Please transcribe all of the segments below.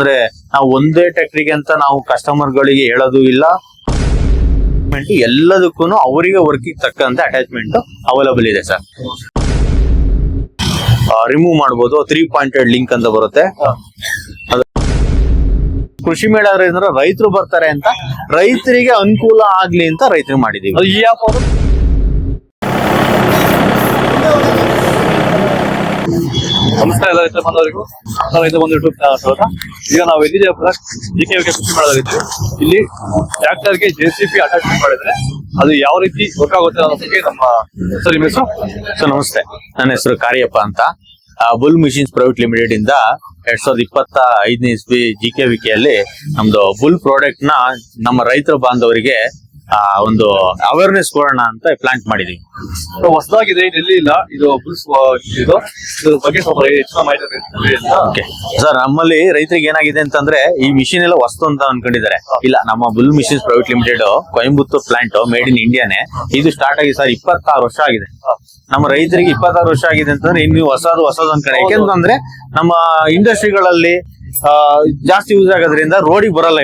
ಅಂದ್ರೆ ನಾವು ಒಂದೇ ಟ್ರ್ಯಾಕ್ಟರಿಗೆ ಅಂತ ನಾವು ಕಸ್ಟಮರ್ ಗಳಿಗೆ ಹೇಳೋದು ಇಲ್ಲ. ಎಲ್ಲದಕ್ಕೂ ಅವರಿಗೆ ವರ್ಕಿಗೆ ತಕ್ಕಂತೆ ಅಟ್ಯಾಚ್ಮೆಂಟ್ ಅವೈಲಬಲ್ ಇದೆ ಸರ್. ರಿಮೂವ್ ಮಾಡಬಹುದು. 3 ಪಾಯಿಂಟೆಡ್ ಲಿಂಕ್ ಅಂತ ಬರುತ್ತೆ. ಕೃಷಿ ಮೇಳ ಅಂದ್ರೆ ರೈತರು ಬರ್ತಾರೆ ಅಂತ, ರೈತರಿಗೆ ಅನುಕೂಲ ಆಗ್ಲಿ ಅಂತ ರೈತರಿಗೆ ಮಾಡಿದೀವಿ. ನಮಸ್ಕಾರ ಎಲ್ಲ ರೈತ ಬಂದವರಿಗೂ. ರೈತ ಬಂದು ಯೂಟ್ಯೂಬ್ ಚಾನಲ್. ಈಗ ನಾವು ಎಲ್ಲಿದ್ದೇವೆ? ಜಿಕೆವಿಕೆ ಕೃಷಿ ಮೇಳದಲ್ಲಿದ್ದೇವೆ. ಇಲ್ಲಿ ಟ್ರ್ಯಾಕ್ಟರ್ಗೆ JCB ಅಟ್ಯಾಚ್ಮೆಂಟ್ ಮಾಡಿದ್ರೆ ಅದು ಯಾವ ರೀತಿ ವರ್ಕ್ ಆಗುತ್ತೆ ಅನ್ನೋ ಬಗ್ಗೆ ನಮ್ಮ ಸರ್ ನಿಮ್ಮ ಹೆಸರು? ಸರ್ ನಮಸ್ತೆ, ನನ್ನ ಹೆಸರು ಕಾರ್ಯಪ್ಪ ಅಂತ. ಬುಲ್ ಮಿಷಿನ್ಸ್ ಪ್ರೈವೇಟ್ ಲಿಮಿಟೆಡ್ ಇಂದ 2025ನೇ ಇಸ್ವಿ ಜಿಕೆವಿಕೆಯಲ್ಲಿ ನಮ್ದು ಬುಲ್ ಪ್ರಾಡಕ್ಟ್ ನ ನಮ್ಮ ರೈತರ ಬಾಂಧವರಿಗೆ ಒಂದು ಅವೇರ್ನೆಸ್ ಕೊಡೋಣ ಅಂತ ಪ್ಲಾಂಟ್ ಮಾಡಿದೀವಿ. ಹೊಸದಾಗಿದೆ, ಇಲ್ಲಿ ಇಲ್ಲ ಇದು ಬಗ್ಗೆ ಸ್ವಲ್ಪ ಹೆಚ್ಚಿನ ಮಾಹಿತಿ. ಓಕೆ ಸರ್, ನಮ್ಮಲ್ಲಿ ರೈತರಿಗೆ ಏನಾಗಿದೆ ಅಂತಂದ್ರೆ ಈ ಮಿಷಿನ್ ಎಲ್ಲ ಹೊಸ್ತು ಅಂತ ಅನ್ಕೊಂಡಿದ್ದಾರೆ. ಇಲ್ಲ, ನಮ್ಮ Bull machines private limited Coimbatore plant made in ಇಂಡಿಯಾನೇ. ಇದು ಸ್ಟಾರ್ಟ್ ಆಗಿ ಸರ್ 26 ವರ್ಷ ಆಗಿದೆ. ನಮ್ಮ ರೈತರಿಗೆ 26 ವರ್ಷ ಆಗಿದೆ ಅಂತಂದ್ರೆ ಇನ್ನು ಹೊಸದು ಅನ್ಕೊಂಡೆ. ಯಾಕೆಂತಂದ್ರೆ ನಮ್ಮ ಇಂಡಸ್ಟ್ರಿಗಳಲ್ಲಿ ಜಾಸ್ತಿ ಯೂಸ್ ಆಗೋದ್ರಿಂದ ರೋಡಿಗೆ ಬರಲ್ಲ.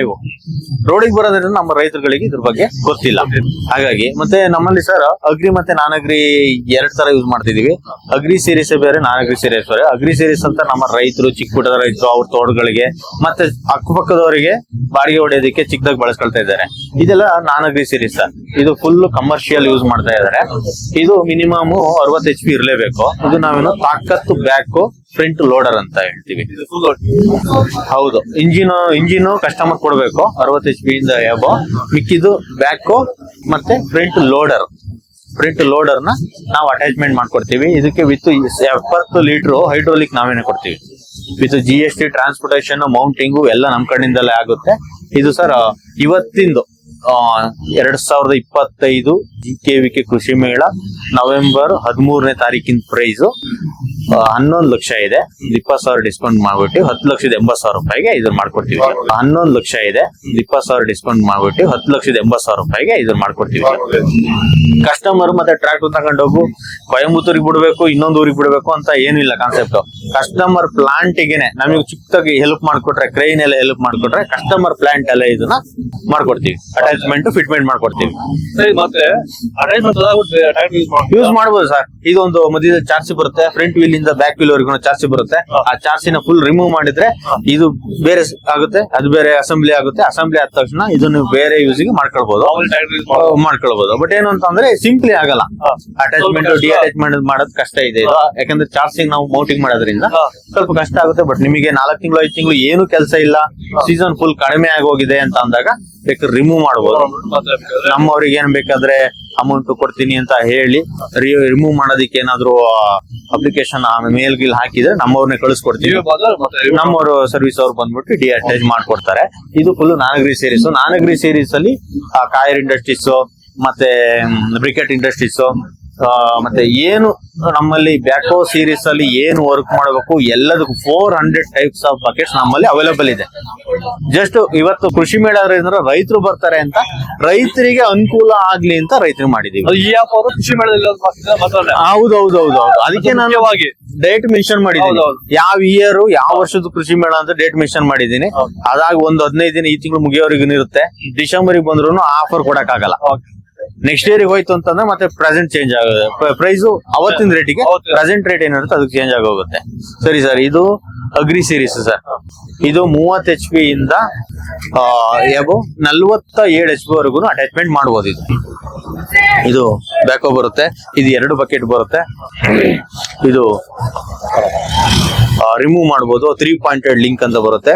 ರೋಡಿಗೆ ಬರೋದ್ರಿಂದ ನಮ್ಮ ರೈತರುಗಳಿಗೆ ಇದ್ರ ಬಗ್ಗೆ ಗೊತ್ತಿಲ್ಲ. ಹಾಗಾಗಿ ಮತ್ತೆ ನಮ್ಮಲ್ಲಿ ಸರ್ ಅಗ್ರಿ ಮತ್ತೆ ನಾನ್ ಅಗ್ರಿ 2 ತರ ಯೂಸ್ ಮಾಡ್ತಿದೀವಿ. ಅಗ್ರಿ ಸೀರೀಸ್ ಬೇರೆ, ನಾನ್ ಅಗ್ರಿ ಸೀರೀಸ್ ಬೇರೆ. ಅಗ್ರಿ ಸೀರೀಸ್ ಅಂತ ನಮ್ಮ ರೈತರು, ಚಿಕ್ಕ ಪುಟ್ಟದ ರೈತರು, ಅವ್ರ ತೋಟಗಳಿಗೆ ಮತ್ತೆ ಅಕ್ಕಪಕ್ಕದವರಿಗೆ ಬಾಡಿಗೆ ಹೊಡೆಯೋದಕ್ಕೆ ಚಿಕ್ಕದಾಗಿ ಬಳಸ್ಕೊಳ್ತಾ ಇದ್ದಾರೆ. ಇದೆಲ್ಲ ನಾನ್ ಅಗ್ರಿ ಸೀರೀಸ್. ಇದು ಫುಲ್ ಕಮರ್ಷಿಯಲ್ ಯೂಸ್ ಮಾಡ್ತಾ ಇದ್ದಾರೆ. ಇದು ಮಿನಿಮಮ್ 60 HP ಇರಲೇಬೇಕು. ಇದು ನಾವೇನು ತಾಕತ್ತು ಬ್ಯಾಕ್ ಫ್ರಂಟ್ ಲೋಡರ್ ಅಂತ ಹೇಳ್ತೀವಿ. ಹೌದು, ಇಂಜಿನ್ ಕಸ್ಟಮರ್ ಕೊಡ್ಬೇಕು 60 HP ಇಂದ ಎಬೋ. ಮಿಕ್ಕಿದು ಬ್ಯಾಕ್ ಮತ್ತೆ ಫ್ರಂಟ್ ಲೋಡರ್ ನ ನಾವು ಅಟ್ಯಾಚ್ಮೆಂಟ್ ಮಾಡ್ಕೊಡ್ತೀವಿ. ಇದಕ್ಕೆ ವಿತ್ 70 ಲೀಟರ್ ಹೈಡ್ರೋಲಿಕ್ ನಾವೇನೆ ಕೊಡ್ತೀವಿ. ವಿತ್ GST, ಟ್ರಾನ್ಸ್ಪೋರ್ಟೇಷನ್, ಮೌಂಟಿಂಗು ಎಲ್ಲ ನಮ್ ಕಡೆಯಿಂದಲೇ ಆಗುತ್ತೆ. ಇದು ಸರ್ ಇವತ್ತಿಂದು 2025 ಜಿಕೆವಿಕೆ ಕೃಷಿ ಮೇಳ ನವೆಂಬರ್ 13ನೇ ತಾರೀಕಿನ ಪ್ರೈಸ್ 11 ಲಕ್ಷ ಇದೆ. 20,000 ಡಿಸ್ಕೌಂಟ್ ಮಾಡ್ಬಿಟ್ಟು 10,80,000 ರೂಪಾಯಿಗೆ ಇದನ್ನ ಮಾಡ್ಕೊಡ್ತೀವಿ. 11 ಲಕ್ಷ ಇದೆ, 20,000 ಡಿಸ್ಕೌಂಟ್ ಮಾಡ್ಬಿಟ್ಟು 10,80,000 ರೂಪಾಯಿಗೆ ಇದನ್ನ ಮಾಡ್ಕೊಡ್ತೀವಿ. ಕಸ್ಟಮರ್ ಮತ್ತೆ ಟ್ರ್ಯಾಕ್ಟರ್ ತಗೊಂಡೋಗು ಕೊಯಂಬತ್ತೂರಿಗೆ ಬಿಡ್ಬೇಕು, ಇನ್ನೊಂದು ಊರಿಗೆ ಬಿಡ್ಬೇಕು ಅಂತ ಏನು ಇಲ್ಲ ಕಾನ್ಸೆಪ್ಟ್. ಕಸ್ಟಮರ್ ಪ್ಲಾಂಟ್ ಗೆನೆ ನಮಗೆ ಚಿಕ್ಕದಾಗಿ ಹೆಲ್ಪ್ ಮಾಡ್ಕೊಟ್ರೆ, ಕ್ರೈನ್ ಎಲ್ಲ ಹೆಲ್ಪ್ ಮಾಡ್ಕೊಟ್ರೆ ಕಸ್ಟಮರ್ ಪ್ಲಾಂಟ್ ಎಲ್ಲ ಇದನ್ನ ಮಾಡ್ಕೊಡ್ತೀವಿ. ಅಟ್ಯಾಚ್ಮೆಂಟ್ ಫಿಟ್ಮೆಂಟ್ ಮಾಡ್ಕೊಡ್ತೀವಿ. ಮತ್ತೆ ಯೂಸ್ ಮಾಡಬಹುದು ಸರ್. ಇದೊಂದು ಮಧ್ಯದ ಚಾರ್ಜ್ ಬರುತ್ತೆ, ಫ್ರಂಟ್ ವೀಲ್ ಇಂದ ಬ್ಯಾಕ್ ವೀಲ್ ವರೆಗೂ ಚಾರ್ಜ್ ಬರುತ್ತೆ. ಆ ಚಾರ್ಜಿನ ಫುಲ್ ರಿಮೂವ್ ಮಾಡಿದ್ರೆ ಇದು ಬೇರೆ ಆಗುತ್ತೆ, ಅದು ಬೇರೆ ಅಸೆಂಬ್ಲಿ ಆಗುತ್ತೆ. ಅಸೆಂಬ್ಲಿ ಆದ ತಕ್ಷಣ ಇದನ್ನು ಬೇರೆ ಯೂಸಿಗೆ ಮಾಡ್ಕೊಳ್ಬಹುದು. ಬಟ್ ಏನು ಅಂತಂದ್ರೆ ಸಿಂಪ್ಲಿ ಆಗಲ್ಲ. ಅಟ್ಯಾಚ್ಮೆಂಟ್ ಡಿಅಟ್ಯಾಚ್ಮೆಂಟ್ ಮಾಡೋದು ಕಷ್ಟ ಇದೆ ಇದು. ಯಾಕಂದ್ರೆ ಚಾರ್ಜಿಂಗ್ ನಾವು ಮೌಂಟಿಂಗ್ ಮಾಡೋದ್ರಿಂದ ಸ್ವಲ್ಪ ಕಷ್ಟ ಆಗುತ್ತೆ. ಬಟ್ ನಿಮಗೆ 4 ತಿಂಗಳು 5 ತಿಂಗಳು ಏನು ಕೆಲಸ ಇಲ್ಲ, ಸೀಸನ್ ಫುಲ್ ಕಡಿಮೆ ಆಗೋಗಿದೆ ಅಂತ ಅಂದಾಗ ಬೇಕಾದ್ರೆ ರಿಮೂವ್ ಮಾಡಬಹುದು. ನಮ್ಮವ್ರಿಗೆ ಏನ್ ಬೇಕಾದ್ರೆ ಅಮೌಂಟ್ ಕೊಡ್ತೀನಿ ಅಂತ ಹೇಳಿ ರಿಮೂವ್ ಮಾಡೋದಕ್ಕೆ ಏನಾದ್ರು ಅಪ್ಲಿಕೇಶನ್ ಮೇಲ್ ಗಿಲ್ ಹಾಕಿದ್ರೆ ನಮ್ಮವ್ರನ್ನೇ ಕಳಿಸ್ಕೊಡ್ತೀವಿ. ನಮ್ಮವರು ಸರ್ವಿಸ್ ಅವ್ರು ಬಂದ್ಬಿಟ್ಟು ಡಿಅಟ್ಯಾಚ್ ಮಾಡ್ಕೊಡ್ತಾರೆ. ಇದು ಫುಲ್ ನಾನಗರಿ ಸೀರೀಸ್. ನಾನಗರಿ ಸೀರೀಸ್ ಅಲ್ಲಿ ಕಾಯರ್ ಇಂಡಸ್ಟ್ರೀಸ್ ಮತ್ತೆ ಬ್ರಿಕೆಟ್ ಇಂಡಸ್ಟ್ರೀಸ್ ಮತ್ತೆ ಏನು ನಮ್ಮಲ್ಲಿ ಬ್ಯಾಕೋ ಸೀರೀಸ್ ಅಲ್ಲಿ ಏನು ವರ್ಕ್ ಮಾಡಬೇಕು ಎಲ್ಲದಕ್ಕೂ 400 ಟೈಪ್ಸ್ ಆಫ್ ಬಕೆಟ್ಸ್ ನಮ್ಮಲ್ಲಿ ಅವೈಲೇಬಲ್ ಇದೆ. ಜಸ್ಟ್ ಇವತ್ತು ಕೃಷಿ ಮೇಳ ಅಂದ್ರೆ ರೈತರು ಬರ್ತಾರೆ ಅಂತ, ರೈತರಿಗೆ ಅನುಕೂಲ ಆಗ್ಲಿ ಅಂತ ರೈತರಿಗೆ ಮಾಡಿದೀವಿ. ಕೃಷಿ ಮೇಳದಲ್ಲಿ ಹೌದೌದು, ಅದಕ್ಕೆ ನಾನು ಡೇಟ್ ಮೆನ್ಷನ್ ಮಾಡಿದ್ದೀನಿ. ಯಾವ ಇಯರ್ ಯಾವ ವರ್ಷದ ಕೃಷಿ ಮೇಳ ಅಂತ ಡೇಟ್ ಮೆನ್ಷನ್ ಮಾಡಿದ್ದೀನಿ. ಅದಾಗ ಒಂದು 15 ದಿನ ಈ ತಿಂಗಳು ಮುಗಿಯೋವರೆಗೂ ಇರುತ್ತೆ. ಡಿಸೆಂಬರ್ ಬಂದ್ರು ಆಫರ್ ಕೊಡಕ್ ಆಗಲ್ಲ. ನೆಕ್ಸ್ಟ್ ಇಯರ್ ಹೋಯ್ತು ಅಂತಂದ್ರೆ ಮತ್ತೆ ಪ್ರೆಸೆಂಟ್ ಚೇಂಜ್ ಆಗುತ್ತೆ. ಪ್ರೈಸ್ ಅವತ್ತಿನ ರೇಟಿಗೆ ಪ್ರೆಸೆಂಟ್ ರೇಟ್ ಏನಿರುತ್ತೆ ಅದಕ್ಕೆ ಚೇಂಜ್ ಆಗೋಗುತ್ತೆ. ಸರಿ ಸರ್, ಇದು ಅಗ್ರಿ ಸೀರೀಸ್ ಸರ್. ಇದು 30 HP ಇಂದ 47 HP ವರೆಗೂ ಅಟ್ಯಾಚ್ಮೆಂಟ್ ಮಾಡಬಹುದು. ಇದು ಬ್ಯಾಕೋ ಬರುತ್ತೆ. ಇದು 2 ಬಕೆಟ್ ಬರುತ್ತೆ. ಇದು ರಿಮೂವ್ ಮಾಡಬಹುದು. 3 ಪಾಯಿಂಟೆಡ್ ಲಿಂಕ್ ಅಂತ ಬರುತ್ತೆ.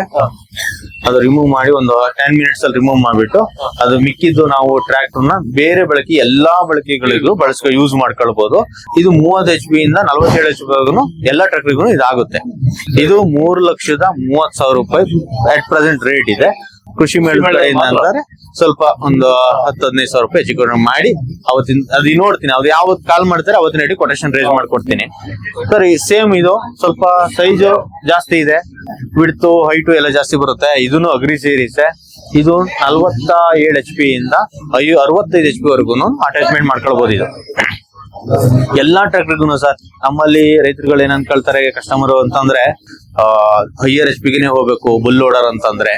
ಅದು ರಿಮೂವ್ ಮಾಡಿ ಒಂದು 10 ಮಿನಿಟ್ಸ್ ಅಲ್ಲಿ ರಿಮೂವ್ ಮಾಡ್ಬಿಟ್ಟು ಅದು ಮಿಕ್ಕಿದ್ದು ನಾವು ಟ್ರ್ಯಾಕ್ಟರ್ ನ ಬೇರೆ ಬಳಕೆ ಎಲ್ಲಾ ಬಳಕೆಗಳಿಗೂ ಯೂಸ್ ಮಾಡ್ಕೊಳ್ಬಹುದು. ಇದು 30 HP ಇಂದ 47 HP ವರೆಗೂ ಎಲ್ಲಾ ಟ್ರ್ಯಾಕ್ಟರ್ಗೂ ಇದಾಗುತ್ತೆ. ಇದು 3,30,000 ರೂಪಾಯಿ ಅಟ್ ಪ್ರೆಸೆಂಟ್ ರೇಟ್ ಇದೆ. ಕೃಷಿ ಮೇಳ ಕಡೆಯಿಂದ ಅಂತಾರೆ ಸ್ವಲ್ಪ ಒಂದು 10-15,000 ರೂಪಾಯಿ ಹೆಚ್ಚು ಕಡಿಮೆ ಮಾಡಿ ಅವತ್ತಿನ ಅದು ನೋಡ್ತೀನಿ. ಅವ್ರು ಯಾವತ್ತು ಕಾಲ್ ಮಾಡ್ತಾರೆ ಅವತ್ತಿನ ರೇಟ್ ಕೊಟೇಶನ್ ರೇಸ್ ಮಾಡ್ಕೊಡ್ತೀನಿ ಸರ್. ಈ ಸೇಮ್ ಇದು ಸ್ವಲ್ಪ ಸೈಜ್ ಜಾಸ್ತಿ ಇದೆ, ವಿಡ್ತು ಹೈಟು ಎಲ್ಲ ಜಾಸ್ತಿ ಬರುತ್ತೆ. ಇದನ್ನು ಅಗ್ರಿ ಸೀರೀಸ್. ಇದು 47 HP ಇಂದ 65 HP ವರೆಗೂ ಅಟ್ಯಾಚ್ಮೆಂಟ್ ಮಾಡ್ಕೊಳ್ಬಹುದು. ಇದು ಎಲ್ಲಾ ಟ್ರ್ಯಾಕ್ಟರ್ಗೂ ಸರ್ ನಮ್ಮಲ್ಲಿ ರೈತರುಗಳು ಏನ್ ಅನ್ಕೊಳ್ತಾರೆ ಕಸ್ಟಮರ್ ಅಂತಂದ್ರೆ ಹೈಯರ್ HP ಗೆ ಹೋಗ್ಬೇಕು ಬುಲ್ ಲೋಡರ್ ಅಂತಂದ್ರೆ,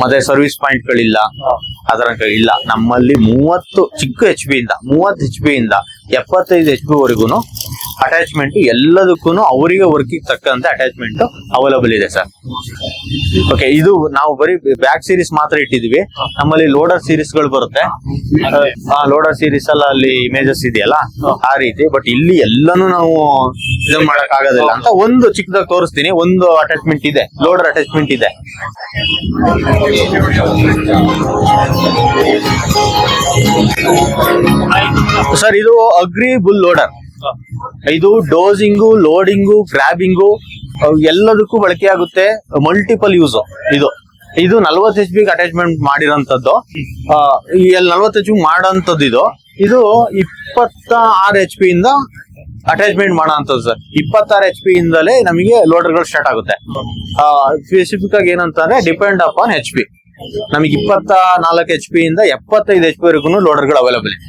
ಮತ್ತೆ ಸರ್ವಿಸ್ ಪಾಯಿಂಟ್ ಗಳಿಲ್ಲ ಅದರ ಇಲ್ಲ. ನಮ್ಮಲ್ಲಿ 30 ಚಿಕ್ಕ HP ಇಂದ 30 HP ಇಂದ 75 HP ವರೆಗೂ ಅಟ್ಯಾಚ್ಮೆಂಟ್ ಎಲ್ಲದಕ್ಕೂ ಅವರಿಗೆ ವರ್ಕಿಗೆ ತಕ್ಕಂತೆ ಅಟ್ಯಾಚ್ಮೆಂಟ್ ಅವೈಲಬಲ್ ಇದೆ ಸರ್. ಓಕೆ, ಇದು ನಾವು ಬರೀ ಬ್ಯಾಕ್ ಸೀರೀಸ್ ಮಾತ್ರ ಇಟ್ಟಿದೀವಿ. ನಮ್ಮಲ್ಲಿ ಲೋಡರ್ ಸೀರೀಸ್ ಗಳು ಬರುತ್ತೆ. ಲೋಡರ್ ಸೀರೀಸ್ ಅಲ್ಲ ಅಲ್ಲಿ ಇಮೇಜಸ್ ಇದೆಯಲ್ಲ ಆ ರೀತಿ. ಬಟ್ ಇಲ್ಲಿ ಎಲ್ಲಾನು ನಾವು ಇದು ಮಾಡಕ್ ಆಗೋದಿಲ್ಲ ಅಂತ ಒಂದು ಚಿಕ್ಕದಾಗಿ ತೋರಿಸ್ತೀನಿ. ಒಂದು ಅಟ್ಯಾಚ್ಮೆಂಟ್ ಇದೆ, ಲೋಡರ್ ಅಟ್ಯಾಚ್ಮೆಂಟ್ ಇದೆ. ಸರ್ ಇದು ಅಗ್ರಿ ಬುಲ್ ಲೋಡರ್. ಇದು ಡೋಸಿಂಗು, ಲೋಡಿಂಗು, ಗ್ರಾಬಿಂಗು ಎಲ್ಲದಕ್ಕೂ ಬಳಕೆ ಆಗುತ್ತೆ. ಮಲ್ಟಿಪಲ್ ಯೂಸ್ ಇದು 40 HP ಅಟ್ಯಾಚ್ಮೆಂಟ್ ಮಾಡಿರೋಂಥದ್ದು. 40 HP ಮಾಡೋಂಥದ್ದು ಇದು 26 HP ಇಂದ ಅಟ್ಯಾಚ್ಮೆಂಟ್ ಮಾಡೋಂಥದ್ದು ಸರ್. 26 HP ಇಂದಲೇ ನಮಗೆ ಲೋಡರ್ಗಳು ಸ್ಟಾರ್ಟ್ ಆಗುತ್ತೆ. ಸ್ಪೆಸಿಫಿಕ್ ಆಗಿ ಏನಂತಂದ್ರೆ ಡಿಪೆಂಡ್ ಅಪಾನ್ HP. ನಮಗೆ 24 HP ಇಂದ 75 HP ವರೆಗೂ ಲೋಡರ್ಗಳು ಅವೈಲಬಲ್ ಇದೆ.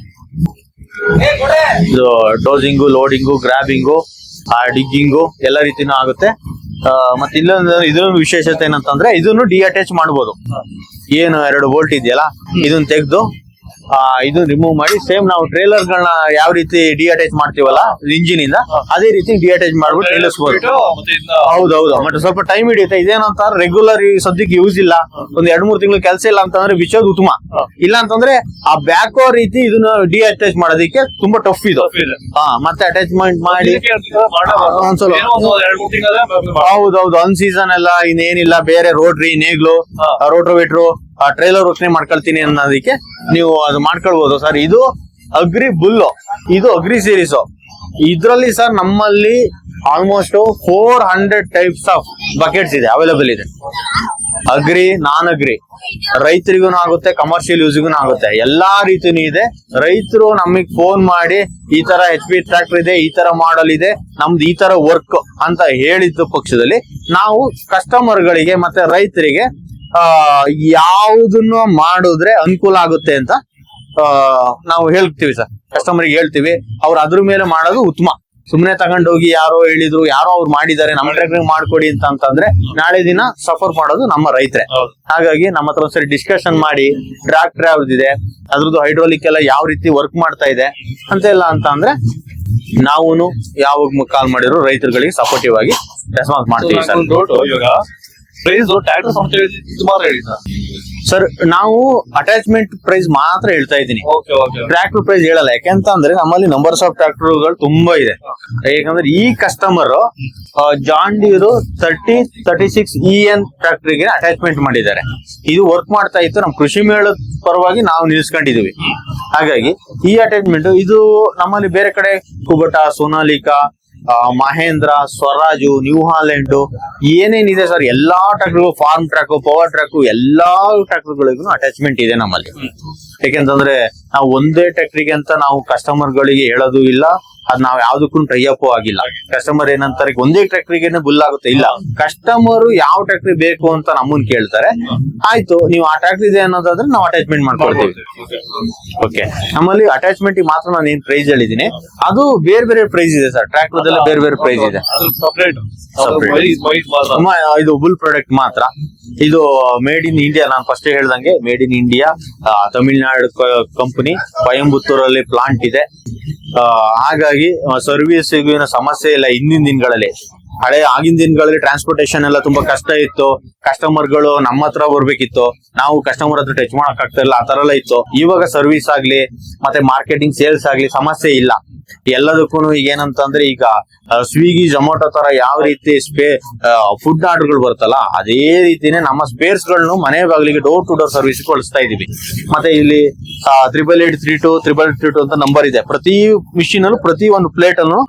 ಇದು ಡೋಸಿಂಗು, ಲೋಡಿಂಗು, ಗ್ರಾಬಿಂಗು, ಡಿಗ್ಗಿಂಗು ಎಲ್ಲ ರೀತಿನೂ ಆಗುತ್ತೆ. ಮತ್ತೆ ಇದೊಂದು ವಿಶೇಷತೆ ಏನಂತಂದ್ರೆ ಇದನ್ನು ಡಿಅಟ್ಯಾಚ್ ಮಾಡ್ಬೋದು. ಏನು 2 ಬೋಲ್ಟ್ ಇದೆಯಲ್ಲ ಇದನ್ನ ತೆಗೆದು ಇದನ್ನ ರಿಮೂವ್ ಮಾಡಿ ಸೇಮ್ ನಾವು ಟ್ರೇಲರ್ ಗಳನ್ನ ಯಾವ ರೀತಿ ಡಿಅಟ್ಯಾಚ್ ಮಾಡ್ತೀವಲ್ಲ ಇಂಜಿನ್ ಇಂದ ಅದೇ ರೀತಿ ಡಿಅಟ್ಯಾಚ್ ಮಾಡ್ಬಿಟ್ಟು ನಿಲ್ಲಿಸಬಹುದು. ಹೌದೌದು. ಮತ್ತೆ ಸ್ವಲ್ಪ ಟೈಮ್ ಹಿಡಿಯುತ್ತೆ. ಇದೇನಂತ ರೆಗ್ಯುಲರ್ ಸದ್ಯಕ್ಕೆ ಯೂಸ್ ಇಲ್ಲ, ಒಂದ್ 2-3 ತಿಂಗಳು ಕೆಲಸ ಇಲ್ಲ ಅಂತಂದ್ರೆ ಬಿಚ್ಚೋದು ಉತ್ತಮ. ಇಲ್ಲ ಅಂತಂದ್ರೆ ಆ ಬ್ಯಾಕ್ ರೀತಿ ಇದನ್ನ ಡಿಅಟ್ಯಾಚ್ ಮಾಡೋದಕ್ಕೆ ತುಂಬಾ ಟಫ್ ಇದು. ಮತ್ತೆ ಅಟ್ಯಾಚ್ಮೆಂಟ್ ಮಾಡಿ ಹೌದೌದು ಅನ್ ಸೀಸನ್ ಎಲ್ಲ ಇನ್ನೇನಿಲ್ಲ, ಬೇರೆ ರೋಟ್ರಿ, ನೇಗ್ಲು, ರೋಟ್ರೋವೇಟ್ರು, ಟ್ರೈಲರ್ ರಚನೆ ಮಾಡ್ಕೊಳ್ತೀನಿ ಅನ್ನೋದಕ್ಕೆ ನೀವು ಅದು ಮಾಡ್ಕೊಳ್ಬಹುದು ಸರ್. ಇದು ಅಗ್ರಿ ಬುಲ್ಲು, ಇದು ಅಗ್ರಿ ಸೀರೀಸ್. ಇದ್ರಲ್ಲಿ ಸರ್ ನಮ್ಮಲ್ಲಿ ಆಲ್ಮೋಸ್ಟ್ 400 ಟೈಪ್ಸ್ ಆಫ್ ಬಕೆಟ್ಸ್ ಇದೆ, ಅವೈಲೇಬಲ್ ಇದೆ. ಅಗ್ರಿ, ನಾನ್ ಅಗ್ರಿ, ರೈತರಿಗೂ ಆಗುತ್ತೆ, ಕಮರ್ಷಿಯಲ್ ಯೂಸ್ಗೂ ಆಗುತ್ತೆ, ಎಲ್ಲಾ ರೀತಿನೂ ಇದೆ. ರೈತರು ನಮಗ್ ಫೋನ್ ಮಾಡಿ ಈ ತರ HP ಟ್ರ್ಯಾಕ್ಟರ್ ಇದೆ, ಈ ತರ ಮಾಡಲ್ ಇದೆ, ನಮ್ದು ಈ ತರ ವರ್ಕ್ ಅಂತ ಹೇಳಿದ ಪಕ್ಷದಲ್ಲಿ ನಾವು ಕಸ್ಟಮರ್ ಗಳಿಗೆ ಮತ್ತೆ ರೈತರಿಗೆ ಯಾವುದನ್ನು ಮಾಡಿದ್ರೆ ಅನುಕೂಲ ಆಗುತ್ತೆ ಅಂತ ನಾವು ಹೇಳ್ತೀವಿ ಸರ್. ಕಸ್ಟಮರ್ಗೆ ಹೇಳ್ತೀವಿ, ಅವ್ರು ಅದ್ರ ಮೇಲೆ ಮಾಡೋದು ಉತ್ತಮ. ಸುಮ್ನೆ ತಗೊಂಡೋಗಿ ಯಾರೋ ಹೇಳಿದ್ರು, ಯಾರೋ ಅವ್ರು ಮಾಡಿದ್ದಾರೆ, ನಮ್ಮ ಟ್ರ್ಯಾಕ್ಟರ್ ಮಾಡ್ಕೊಡಿ ಅಂತಂದ್ರೆ ನಾಳೆ ದಿನ ಸಫರ್ ಮಾಡೋದು ನಮ್ಮ ರೈತರೇ. ಹಾಗಾಗಿ ನಮ್ಮ ಹತ್ರ ಒಂದ್ಸರಿ ಡಿಸ್ಕಷನ್ ಮಾಡಿ ಟ್ರ್ಯಾಕ್ಟರ್ ಯಾವ್ದಿದೆ, ಅದ್ರದ್ದು ಹೈಡ್ರೋಲಿಕ್ ಎಲ್ಲ ಯಾವ ರೀತಿ ವರ್ಕ್ ಮಾಡ್ತಾ ಇದೆ ಅಂತೆಲ್ಲ ಅಂತ ಅಂದ್ರೆ ನಾವು ಯಾವಾಗ ಕಾಲ್ ಮಾಡಿದ್ರು ರೈತರುಗಳಿಗೆ ಸಪೋರ್ಟಿವ್ ಆಗಿ ರೆಸ್ಪಾನ್ಸ್ ಮಾಡ್ತೀವಿ ಸರ್. ಸರ್ ನಾವು ಅಟ್ಯಾಚ್ಮೆಂಟ್ ಪ್ರೈಸ್ ಮಾತ್ರ ಹೇಳ್ತಾ ಇದ್ದೀನಿ, ಟ್ರ್ಯಾಕ್ಟರ್ ಪ್ರೈಸ್ ಹೇಳಲ್ಲ. ಯಾಕೆಂತಂದ್ರೆ ನಮ್ಮಲ್ಲಿ ನಂಬರ್ಸ್ ಆಫ್ ಟ್ರ್ಯಾಕ್ಟರ್ಗಳು ತುಂಬಾ ಇದೆ. ಯಾಕಂದ್ರೆ ಈ customer John Deere 3036 EN tractor ಗೆ ಅಟ್ಯಾಚ್ಮೆಂಟ್ ಮಾಡಿದ್ದಾರೆ. ಇದು ವರ್ಕ್ ಮಾಡ್ತಾ ಇತ್ತು, ನಮ್ಮ ಕೃಷಿ ಮೇಳದ ಪರವಾಗಿ ನಾವು ನಿಲ್ಸ್ಕೊಂಡಿದೀವಿ. ಹಾಗಾಗಿ ಈ ಅಟ್ಯಾಚ್ಮೆಂಟ್ ಇದು ನಮ್ಮಲ್ಲಿ ಬೇರೆ ಕಡೆ Kubota, Sonalika, Mahindra, Swaraj, New Holland ಏನೇನಿದೆ ಸರ್ ಎಲ್ಲಾ tractor, Farmtrac, Powertrac ಎಲ್ಲಾ ಟ್ರ್ಯಾಕ್ಟರ್ಗಳಿಗೂ ಅಟ್ಯಾಚ್ಮೆಂಟ್ ಇದೆ ನಮ್ಮಲ್ಲಿ. ಯಾಕೆಂತಂದ್ರೆ ನಾವು ಒಂದೇ ಟ್ರ್ಯಾಕ್ಟರ್ಗೆ ಅಂತ ನಾವು ಕಸ್ಟಮರ್ ಗಳಿಗೆ ಹೇಳೋದು ಇಲ್ಲ, ಅದ್ ನಾವ್ ಯಾವ್ದಕ್ಕೂ ಟ್ರೈ ಅಪ್ ಆಗಿಲ್ಲ. ಕಸ್ಟಮರ್ ಏನಂತಾರೆ ಒಂದೇ ಟ್ರ್ಯಾಕ್ಟರ್ಗೆ ಬುಲ್ ಆಗುತ್ತೆ, ಇಲ್ಲ. ಕಸ್ಟಮರ್ ಯಾವ ಟ್ರ್ಯಾಕ್ಟರ್ ಬೇಕು ಅಂತ ನಮ್ಮನ್ ಕೇಳ್ತಾರೆ, ಆಯ್ತು ನೀವು ಆ ಟ್ರ್ಯಾಕ್ಟರ್ ಇದೆ ಅನ್ನೋದಾದ್ರೆ ನಾವು ಅಟ್ಯಾಚ್ಮೆಂಟ್ ಮಾಡ್ಕೊಳ್ತೀವಿ. ಓಕೆ, ನಮ್ಮಲ್ಲಿ ಅಟ್ಯಾಚ್ಮೆಂಟ್ ಮಾತ್ರ ನಾನು ಏನ್ ಪ್ರೈಸ್ ಹೇಳಿದೀನಿ ಅದು ಬೇರೆ ಬೇರೆ ಪ್ರೈಸ್ ಇದೆ ಸರ್. ಟ್ರ್ಯಾಕ್ಟರ್ ಬೇರೆ ಬೇರೆ ಪ್ರೈಸ್ ಇದೆ. ಇದು ಬುಲ್ ಪ್ರಾಡಕ್ಟ್ ಮಾತ್ರ. ಇದು ಮೇಡ್ ಇನ್ ಇಂಡಿಯಾ. ನಾನು ಫಸ್ಟ್ ಹೇಳ್ದಂಗೆ made in India, Tamil Nadu company, ಕೊಯಂಬತ್ತೂರಲ್ಲಿ plant ಇದೆ. ಹಾಗಾಗಿ ಸರ್ವಿಸ್ ಸಮಸ್ಯೆ ಇಲ್ಲ. ಹಿಂದಿನ ದಿನಗಳಲ್ಲಿ ಆಗಿನ ದಿನಗಳಲ್ಲಿ ಟ್ರಾನ್ಸ್ಪೋರ್ಟೇಶನ್ ಎಲ್ಲ ತುಂಬಾ ಕಷ್ಟ ಇತ್ತು. ಕಸ್ಟಮರ್ಗಳು ನಮ್ಮ ಹತ್ರ ಬರ್ಬೇಕಿತ್ತು, ನಾವು ಕಸ್ಟಮರ್ ಹತ್ರ ಟಚ್ ಮಾಡಕ್ ಆಗ್ತಾ ಇಲ್ಲ, ಆ ತರ ಎಲ್ಲ ಇತ್ತು. ಇವಾಗ ಸರ್ವಿಸ್ ಆಗ್ಲಿ ಮತ್ತೆ ಮಾರ್ಕೆಟಿಂಗ್ ಸೇಲ್ಸ್ ಆಗ್ಲಿ ಸಮಸ್ಯೆ ಇಲ್ಲ. ಎಲ್ಲದಕ್ಕೂ ಈಗ ಏನಂತಂದ್ರೆ ಈಗ ಸ್ವಿಗ್ಗಿ, ಜೊಮ್ಯಾಟೊ ತರ ಯಾವ ರೀತಿ ಫುಡ್ ಆರ್ಡರ್ಗಳು ಬರುತ್ತಲ್ಲ ಅದೇ ರೀತಿನೇ ನಮ್ಮ ಸ್ಪೇರ್ಸ್ ಗಳನ್ನು ಮನೆ ಬಾಗಿಲಿಗೆ ಡೋರ್ ಟು ಡೋರ್ ಸರ್ವಿಸ್ ಕಳಿಸ್ತಾ ಇದೀವಿ. ಮತ್ತೆ ಇಲ್ಲಿ 8832 ಅಂತ ನಂಬರ್ ಇದೆ. ಪ್ರತಿ ಮಿಷಿನ್ ಅಲ್ಲೂ ಪ್ರತಿ ಒಂದು ಪ್ಲೇಟ್ ಅನ್ನು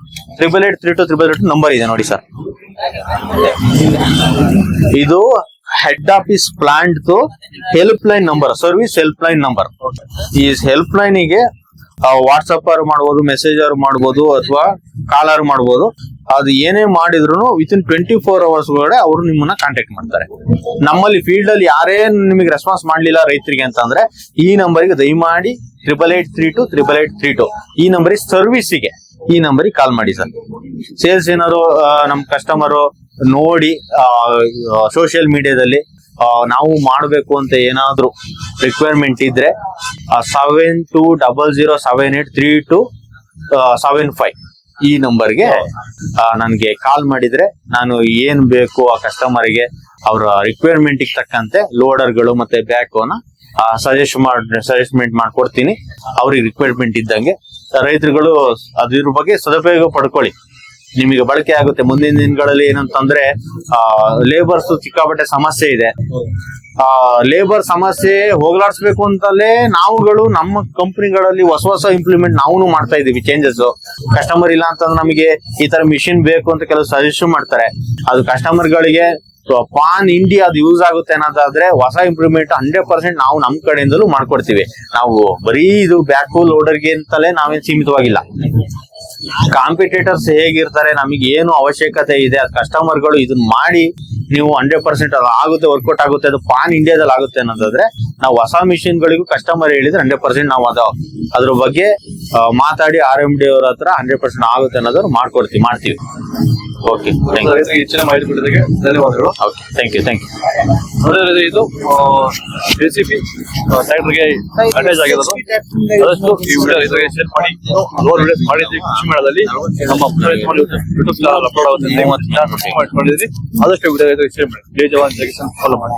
8832 ನಂಬರ್ ಇದೆ ನೋಡಿ ಸರ್. ಇದು head office plant help line number, service help line number. ಈ ಹೆಲ್ಪ್ ಲೈನ್ ಗೆ ವಾಟ್ಸಪ್ ಮಾಡ್ಬೋದು, ಮೆಸೇಜ್ ಮಾಡ್ಬೋದು, ಅಥವಾ ಕಾಲ್ ಮಾಡ್ಬೋದು. ಅದು ಏನೇ ಮಾಡಿದ್ರು ವಿತಿನ್ 24 hours ಒಳಗಡೆ ಅವರು ನಿಮ್ಮನ್ನ ಕಾಂಟ್ಯಾಕ್ಟ್ ಮಾಡ್ತಾರೆ. ನಮ್ಮಲ್ಲಿ ಫೀಲ್ಡ್ ಅಲ್ಲಿ ಯಾರೇ ನಿಮಗೆ ರೆಸ್ಪಾನ್ಸ್ ಮಾಡ್ಲಿಲ್ಲ ರೈತರಿಗೆ ಅಂತಂದ್ರೆ ಈ ನಂಬರ್ಗೆ ದಯಮಾಡಿ 8832 ಈ ನಂಬರಿಗೆ ಸರ್ವಿಸಿಗೆ ಈ ನಂಬರಿಗೆ ಕಾಲ್ ಮಾಡಿ ಸರ್. ಸೇಲ್ಸ್ ಏನಾದ್ರು ನಮ್ ಕಸ್ಟಮರು ನೋಡಿ ಸೋಷಿಯಲ್ ಮೀಡಿಯಾದಲ್ಲಿ ನಾವು ಮಾಡಬೇಕು ಅಂತ ಏನಾದ್ರು ರಿಕ್ವೈರ್ಮೆಂಟ್ ಇದ್ರೆ 7200783275 ಈ ನಂಬರ್ಗೆ ನನ್ಗೆ ಕಾಲ್ ಮಾಡಿದ್ರೆ ನಾನು ಏನ್ ಬೇಕು ಆ ಕಸ್ಟಮರ್ಗೆ ಅವರ ರಿಕ್ವೈರ್ಮೆಂಟ್ ತಕ್ಕಂತೆ ಲೋಡರ್ಗಳು ಮತ್ತೆ ಬ್ಯಾಕ್ನ ಸಜೆಸ್ಟ್ಮೆಂಟ್ ಮಾಡ್ಕೊಡ್ತೀನಿ. ಅವ್ರಿಗೆ ರಿಕ್ವೈರ್ಮೆಂಟ್ ಇದ್ದಂಗೆ ರೈತರುಗಳು ಅದ್ರ ಬಗ್ಗೆ ಸದುಪಯೋಗ ಪಡ್ಕೊಳ್ಳಿ, ನಿಮಗೆ ಬಳಕೆ ಆಗುತ್ತೆ. ಮುಂದಿನ ದಿನಗಳಲ್ಲಿ ಏನಂತಂದ್ರೆ ಲೇಬರ್ಸ್ ಸಿಕ್ಕಾಪಟ್ಟೆ ಸಮಸ್ಯೆ ಇದೆ. ಲೇಬರ್ ಸಮಸ್ಯೆ ಹೋಗ್ಲಾಡ್ಸ್ಬೇಕು ಅಂತಲೇ ನಾವುಗಳು ನಮ್ಮ ಕಂಪನಿಗಳಲ್ಲಿ ಹೊಸ ಇಂಪ್ಲಿಮೆಂಟ್ ನಾವು ಮಾಡ್ತಾ ಇದೀವಿ ಚೇಂಜಸ್. ಕಸ್ಟಮರ್ ಇಲ್ಲ ಅಂತಂದ್ರೆ ನಮಗೆ ಈ ತರ ಮಿಷಿನ್ ಬೇಕು ಅಂತ ಕೆಲವು ಸಜೆಷನ್ ಮಾಡ್ತಾರೆ. ಅದು ಕಸ್ಟಮರ್ ಗಳಿಗೆ ಪಾನ್ ಇಂಡಿಯಾ ಅದು ಯೂಸ್ ಆಗುತ್ತೆ ಅನ್ನೋದಾದ್ರೆ ಹೊಸ ಇಂಪ್ರೂವ್ಮೆಂಟ್ 100% ನಾವು ನಮ್ ಕಡೆಯಿಂದಲೂ ಮಾಡ್ಕೊಡ್ತೀವಿ. ನಾವು ಬರೀ ಇದು ಬ್ಯಾಕು ಲೋಡರ್ಗೆ ಅಂತಲೇ ನಾವೇನ್ ಸೀಮಿತವಾಗಿಲ್ಲ. ಕಾಂಪಿಟೇಟರ್ಸ್ ಹೇಗಿರ್ತಾರೆ, ನಮಗೆ ಏನು ಅವಶ್ಯಕತೆ ಇದೆ ಅದು ಕಸ್ಟಮರ್ಗಳು ಇದನ್ನ ಮಾಡಿ ನೀವು 100% ಅದು ಆಗುತ್ತೆ, ವರ್ಕೌಟ್ ಆಗುತ್ತೆ, ಅದು ಪಾನ್ ಇಂಡಿಯಾದಲ್ಲಿ ಆಗುತ್ತೆ ಅನ್ನೋದಾದ್ರೆ ನಾವು ಹೊಸ ಮಿಷಿನ್ ಗಳಿಗೂ ಕಸ್ಟಮರ್ ಹೇಳಿದ್ರೆ 100% ನಾವು ಅದ್ರ ಬಗ್ಗೆ ಮಾತಾಡಿ RMD ಅವ್ರ ಹತ್ರ 100% ಆಗುತ್ತೆ ಅನ್ನೋದ್ರ ಮಾಡ್ತೀವಿ. ಓಕೆ, ಹೆಚ್ಚಿನ ಮಾಹಿತಿ ಕೊಟ್ಟಿದ್ದಕ್ಕೆ ಧನ್ಯವಾದಗಳು. Okay, thank you. ನೋಡಿದ್ರೆ ಇದು JCB ಟ್ರ್ಯಾಕ್ಟರ್ಗೆ ಅಟ್ಯಾಚ್ ಆಗಿರೋದು. ಆದಷ್ಟು ಈ ವಿಡಿಯೋ ರೈತರಿಗೆ ಶೇರ್ ಮಾಡಿ. ಹಲವಾರು ವಿಡಿಯೋಸ್ ಮಾಡಿದ್ವಿ ಕೃಷಿ ಮೇಳದಲ್ಲಿ, ನಮ್ಮ ಯೂಟ್ಯೂಬ್ ಚಾನಲ್ ಅಪ್ಲೋಡ್ ಆಗುತ್ತೆ. ಮಾಡಿದ್ರಿ, ಆದಷ್ಟು ವಿಡಿಯೋ ರೈತರಿಗೆ ಶೇರ್ ಮಾಡಿ. ಜೈ ಜವಾನ್ ಜೈ ಕಿಸಾನ್ ಫಾಲೋ ಮಾಡಿ.